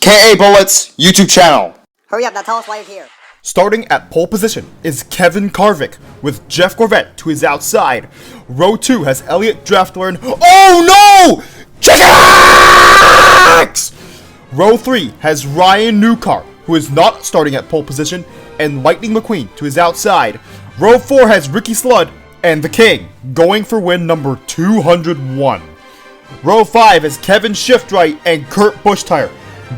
aka Bullets, YouTube channel. Hurry up, now tell us why you're here. Starting at pole position is Kevin Karvik with Jeff Gorvette to his outside. Row 2 has Elliot Draftler and oh no! Chickens! Row 3 has Ryan Newcar, who is not starting at pole position, and Lightning McQueen to his outside. Row 4 has Ricky Slood and the King, going for win number 201. Row 5 has Kevin Shiftwright and Kurt Bushtire,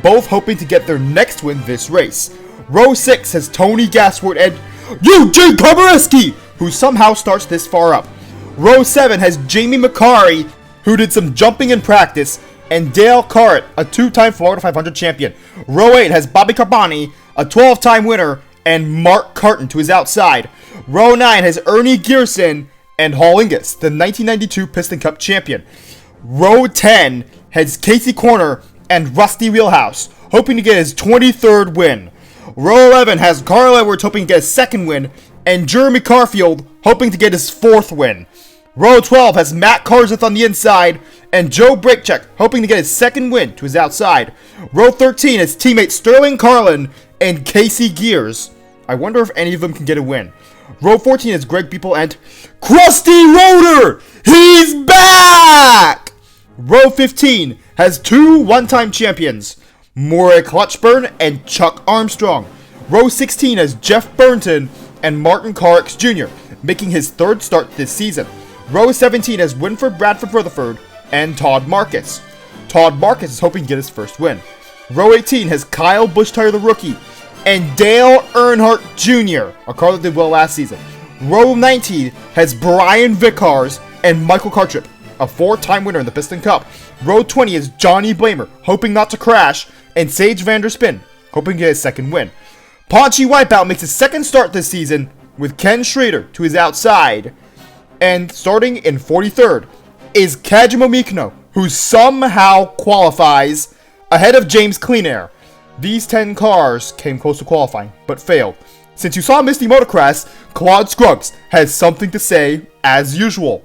both hoping to get their next win this race. Row 6 has Tony Gasworth and Eugene Komareski, who somehow starts this far up. Row 7 has Jamie McCarry, who did some jumping in practice, and Dale Carrett, a 2-time Florida 500 champion. Row 8 has Bobby Carboni, a 12-time winner, and Mark Carton to his outside. Row 9 has Ernie Gearson and Hall Ingus, the 1992 Piston Cup champion. Row 10 has Casey Corner and Rusty Wheelhouse, hoping to get his 23rd win. Row 11 has Carl Edwards hoping to get his second win, and Jeremy Carfield hoping to get his 4th win. Row 12 has Matt Karzeth on the inside, and Joe Brakecheck hoping to get his 2nd win to his outside. Row 13 has teammates Sterling Carlin and Casey Gears. I wonder if any of them can get a win. Row 14 has Greg People and Krusty Roeder! He's back! Row 15 has 2 one-time champions, Maury Clutchburn and Chuck Armstrong. Row 16 has Jeff Burnton and Martin Carrix Jr., making his 3rd start this season. Row 17 has Winford Bradford Rutherford and Todd Marcus. Todd Marcus is hoping to get his 1st win. Row 18 has Kyle Bushtire the rookie and Dale Earnhardt Jr., a car that did well last season. Row 19 has Brian Vickars and Michael Cartrip, a 4-time winner in the Piston Cup. Row 20 is Johnny Blamer, hoping not to crash, and Sage Vanderspin, hoping to get his 2nd win. Paunchy Wipeout makes his 2nd start this season with Ken Schrader to his outside. And starting in 43rd is Kajimo Mikino, who somehow qualifies ahead of James Cleanair. These 10 cars came close to qualifying, but failed. Since you saw Misty Motocross, Claude Scruggs has something to say as usual.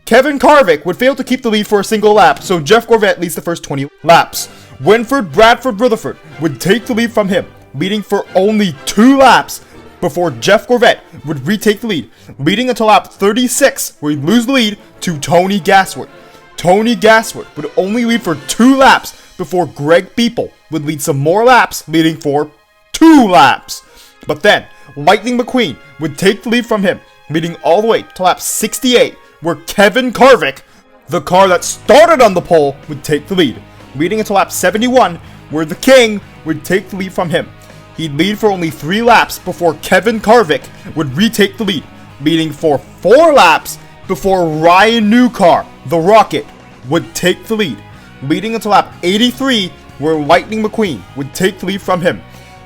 Kevin Karvik would fail to keep the lead for a single lap, so Jeff Gorvette leads the first 20 laps. Winford Bradford Rutherford would take the lead from him, leading for only 2 laps before Jeff Gorvette would retake the lead, leading until lap 36, where he'd lose the lead to Tony Gasworth. Tony Gasworth would only lead for 2 laps before Greg Beeple would lead some more laps, leading for 2 laps. But then, Lightning McQueen would take the lead from him, leading all the way to lap 68, where Kevin Karvik, the car that started on the pole, would take the lead, leading until lap 71, where the King would take the lead from him. He'd lead for only 3 laps before Kevin Karvik would retake the lead, leading for 4 laps before Ryan Newcar, the Rocket, would take the lead, leading until lap 83, where Lightning McQueen would take the lead from him.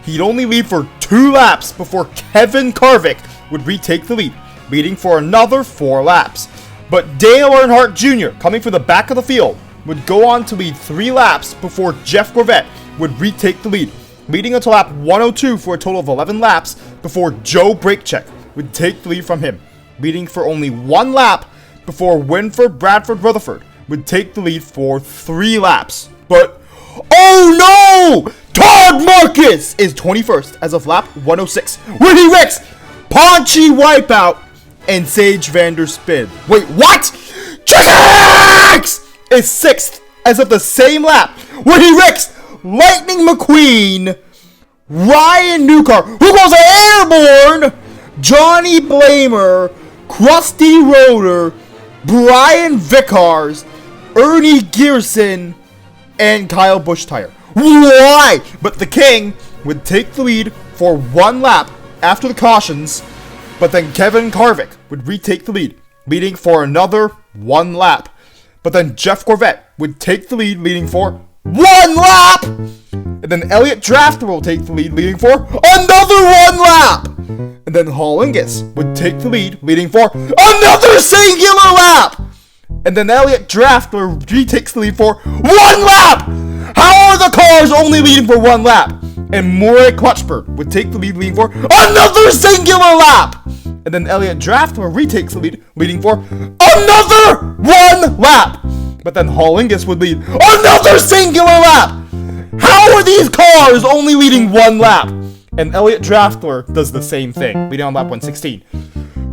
He'd only lead for 2 laps before Kevin Karvik would retake the lead, leading for another 4 laps. But Dale Earnhardt Jr., coming from the back of the field, would go on to lead 3 laps before Jeff Gorvette would retake the lead, leading until lap 102 for a total of 11 laps before Joe Brakecheck would take the lead from him, leading for only 1 lap before Winford Bradford Rutherford would take the lead for 3 laps. But, oh no! Todd Marcus is 21st as of lap 106, where he wrecks Paunchy Wipeout and Sage Vanderspin. Wait, what? Chickens! Is 6th as of the same lap, where he wrecks Lightning McQueen, Ryan Newcar, who goes airborne, Johnny Blamer, Krusty Roeder, Brian Vickars, Ernie Gearson, and Kyle Bushtire. Why? But the King would take the lead for 1 lap after the cautions, but then Kevin Karvik would retake the lead, leading for another 1 lap. But then Jeff Gorvette would take the lead, leading for 1 lap! And then Elliot Drafter will take the lead, leading for another 1 lap! And then Hall Ingus would take the lead, leading for another singular lap! And then Elliot Drafter retakes the lead for 1 lap! How are the cars only leading for 1 lap? And Maury Clutchburn would take the lead, leading for another singular lap! And then Elliot Drafter retakes the lead, leading for another 1 lap! But then Hall Ingus would lead another singular lap! How are these cars only leading one lap? And Elliott Draftler does the same thing, leading on lap 116.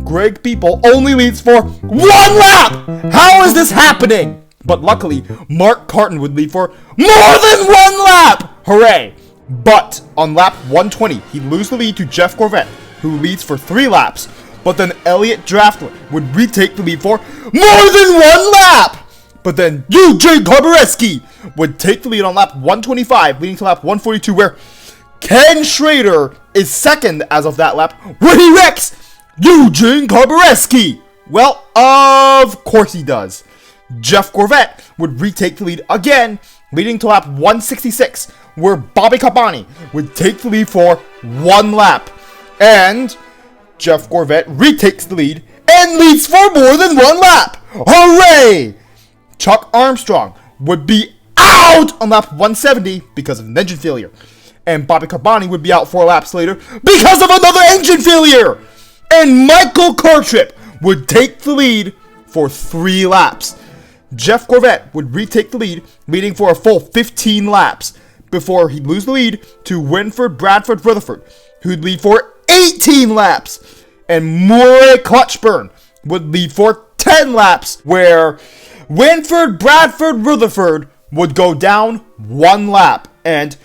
Greg People only leads for one lap! How is this happening? But luckily, Mark Carton would lead for more than one lap! Hooray! But on lap 120, he'd lose the lead to Jeff Corvette, who leads for 3 laps. But then Elliott Draftler would retake the lead for more than one lap! But then Eugene Karbareski would take the lead on lap 125, leading to lap 142, where Ken Schrader is second as of that lap, where he wrecks Eugene Karbareski! Well, of course he does. Jeff Corvette would retake the lead again, leading to lap 166, where Bobby Cabani would take the lead for 1 lap. And Jeff Corvette retakes the lead and leads for more than 1 lap! Hooray! Chuck Armstrong would be out on lap 170 because of an engine failure. And Bobby Carboni would be out 4 laps later because of another engine failure! And Michael Kirktrip would take the lead for 3 laps. Jeff Corvette would retake the lead, leading for a full 15 laps, before he'd lose the lead to Winford Bradford Rutherford, who'd lead for 18 laps. And Murray Clutchburn would lead for 10 laps, where Winford Bradford Rutherford would go down 1 lap. And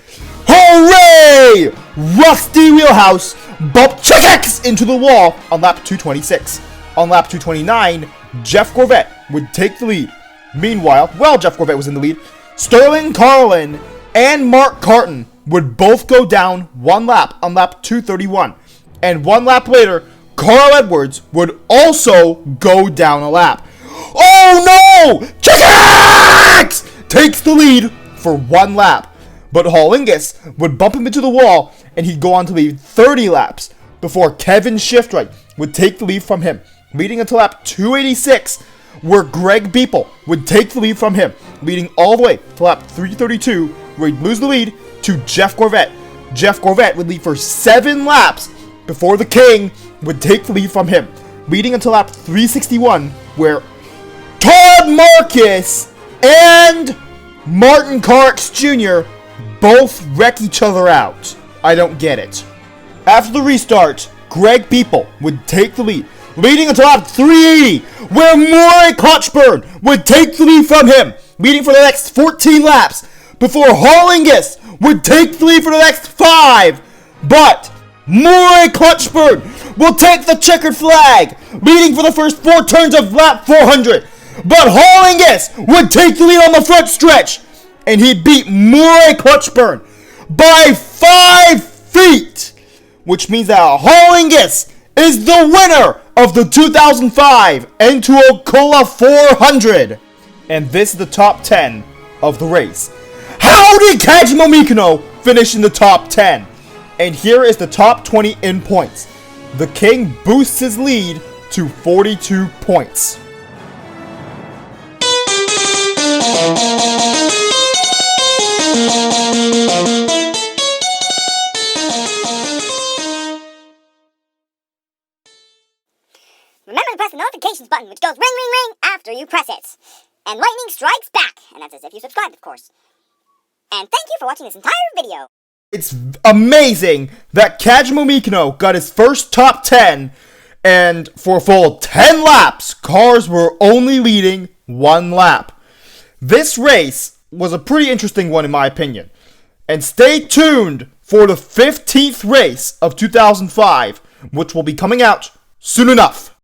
hooray! Rusty Wheelhouse bumped Chick-X into the wall on lap 226. On lap 229, Jeff Corvette would take the lead. Meanwhile, while Jeff Corvette was in the lead, Sterling Carlin and Mark Carton would both go down 1 lap on lap 231. And 1 lap later, Carl Edwards would also go down a lap. Oh no! Chick-X takes the lead for 1 lap. But Hollingus would bump him into the wall, and he'd go on to lead 30 laps before Kevin Shiftwright would take the lead from him, leading until lap 286, where Greg Beeple would take the lead from him, leading all the way to lap 332, where he'd lose the lead to Jeff Corvette. Jeff Corvette would lead for 7 laps before the King would take the lead from him, leading until lap 361, where Todd Marcus and Martin Carx Jr. both wreck each other out. I don't get it. After the restart, Greg Beeple would take the lead, leading until lap 380, where Murray Clutchburn would take the lead from him, leading for the next 14 laps, before Hollingus would take the lead for the next 5. But Murray Clutchburn will take the checkered flag, leading for the first 4 turns of lap 400. But Hollingus would take the lead on the front stretch, and he beat Murray Clutchburn by 5 feet, which means that Hollingus is the winner of the 2005 N20 Cola 400. And this is the top 10 of the race. How did Kajimo Mikino finish in the top 10? And here is the top 20 in points. The King boosts his lead to 42 points. Remember to press the notifications button, which goes ring, ring, ring after you press it. And lightning strikes back, and that's as if you subscribed, of course. And thank you for watching this entire video. It's amazing that Kajimo Mikino got his first top 10, and for a full 10 laps, cars were only leading 1 lap. This race was a pretty interesting one in my opinion. And stay tuned for the 15th race of 2005, which will be coming out soon enough.